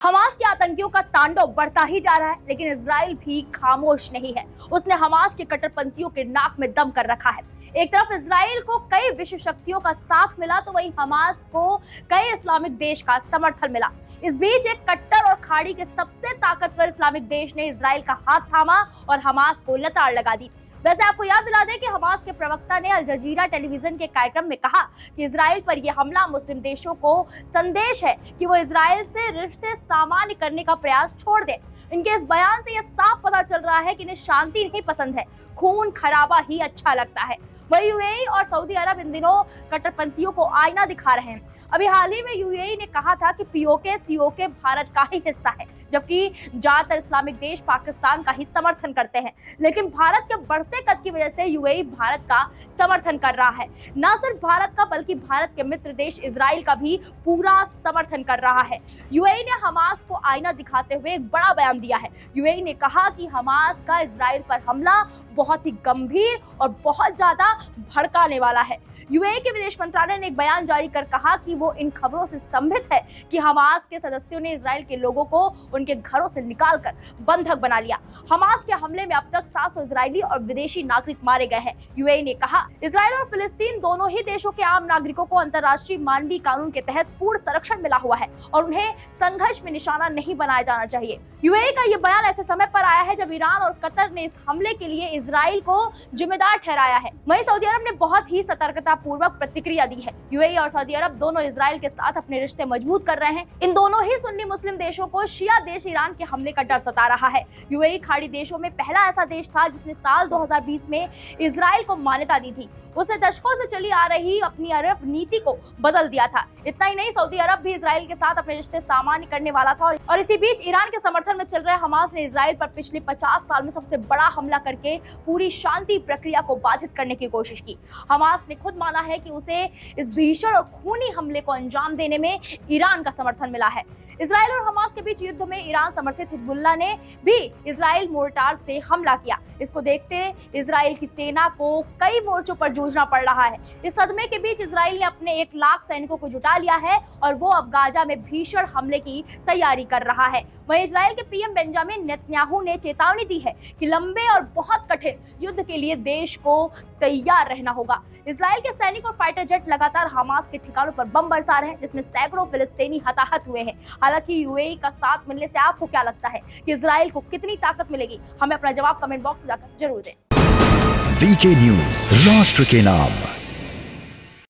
Hamas के आतंकियों का तांडव बढ़ता ही जा रहा है, लेकिन इजराइल भी खामोश नहीं है। उसने हमास के कट्टरपंथियों के नाक में दम कर रखा है। एक तरफ इजराइल को कई विश्व शक्तियों का साथ मिला, तो वहीं हमास को कई इस्लामिक देश का समर्थन मिला। इस बीच एक कट्टर और खाड़ी के सबसे ताकतवर इस्लामिक देश ने इजराइल का हाथ थामा और हमास को लताड़ लगा दी। वैसे आपको याद दिला दें कि हमास के प्रवक्ता ने अल जजीरा टेलीविजन के कार्यक्रम में कहा कि इजराइल पर यह हमला मुस्लिम देशों को संदेश है कि वो इजराइल से रिश्ते सामान्य करने का प्रयास छोड़ दें। इनके इस बयान से यह साफ पता चल रहा है कि इन्हें शांति नहीं पसंद है, खून खराबा ही अच्छा लगता है। वही यूएई और सऊदी अरब इन दिनों कट्टरपंथियों को आईना दिखा रहे हैं। अभी हाल ही में यूएई ने कहा था कि पीओके सीओके भारत का ही हिस्सा है, जबकि ज्यादातर इस्लामिक देश पाकिस्तान का ही समर्थन करते हैं। लेकिन भारत के बढ़ते कद की वजह से यूएई भारत का समर्थन कर रहा है। न सिर्फ भारत का, बल्कि भारत के मित्र देश इजराइल का भी पूरा समर्थन कर रहा है। यूएई ने हमास को आईना दिखाते हुए एक बड़ा बयान दिया है। यूएई ने कहा कि हमास का इजराइल पर हमला बहुत ही गंभीर और बहुत ज्यादा भड़काने वाला है। यूएई के विदेश मंत्रालय ने एक बयान जारी कर कहा कि वो इन खबरों से स्तंभित है कि हमास के सदस्यों ने इजराइल के लोगों को उनके घरों से निकालकर बंधक बना लिया। हमास के हमले में अब तक 700 इजरायली और विदेशी नागरिक मारे गए हैं। यूएई ने कहा, इजराइल और फिलिस्तीन दोनों ही देशों के आम नागरिकों को अंतर्राष्ट्रीय मानवीय कानून के तहत पूर्ण संरक्षण मिला हुआ है और उन्हें संघर्ष में निशाना नहीं बनाया जाना चाहिए। यूएई का यह बयान ऐसे समय पर आया है जब ईरान और कतर ने इस हमले के लिए इजराइल को जिम्मेदार ठहराया है। वहीं सऊदी अरब ने बहुत ही सतर्कता पूर्वक प्रतिक्रिया दी है। यूएई और सऊदी अरब दोनों इजराइल के साथ अपने रिश्ते मजबूत कर रहे हैं। इन दोनों ही सुन्नी मुस्लिम देशों को शिया देश ईरान के हमले का डर सता रहा है। यूएई खाड़ी देशों में पहला ऐसा देश था जिसने साल 2020 में इजराइल को मान्यता दी थी। उसने दशकों से चली आ रही अपनी अरब नीति को बदल दिया था। इतना ही नहीं, सऊदी अरब भी इजराइल के साथ अपने रिश्ते सामान्य करने वाला था और इसी बीच ईरान के समर्थन में चल रहे हमास ने इजराइल पर पिछले 50 साल में सबसे बड़ा हमला करके पूरी शांति प्रक्रिया को बाधित करने की कोशिश की। हमास ने खुद माना है कि उसे इस भीषण और खूनी हमले को अंजाम देने में ईरान का समर्थन मिला है। इजराइल और हमास के बीच युद्ध में ईरान समर्थित हिजबुल्लाह ने भी इजराइल मोर्टार से हमला किया। इसको देखते इजराइल की सेना को कई मोर्चों पर जूझना पड़ रहा है। इस सदमे के बीच इजराइल ने अपने 1 लाख सैनिकों को जुटा लिया है और वो अब गाजा में भीषण हमले की तैयारी कर रहा है। वहीं इजराइल के पीएम बेंजामिन नेतन्याहू ने चेतावनी दी है कि लंबे और बहुत कठिन युद्ध के लिए देश को तैयार रहना होगा। इजराइल के सैनिक और फाइटर जेट लगातार हमास के ठिकानों पर बम बरसा रहे हैं, जिसमें सैकड़ों फिलिस्तीनी हताहत हुए हैं। हालांकि यूएई का साथ मिलने से आपको क्या लगता है कि इजराइल को कितनी ताकत मिलेगी? हमें अपना जवाब कमेंट बॉक्स में जाकर जरूर दें। वीके न्यूज, राष्ट्र के नाम।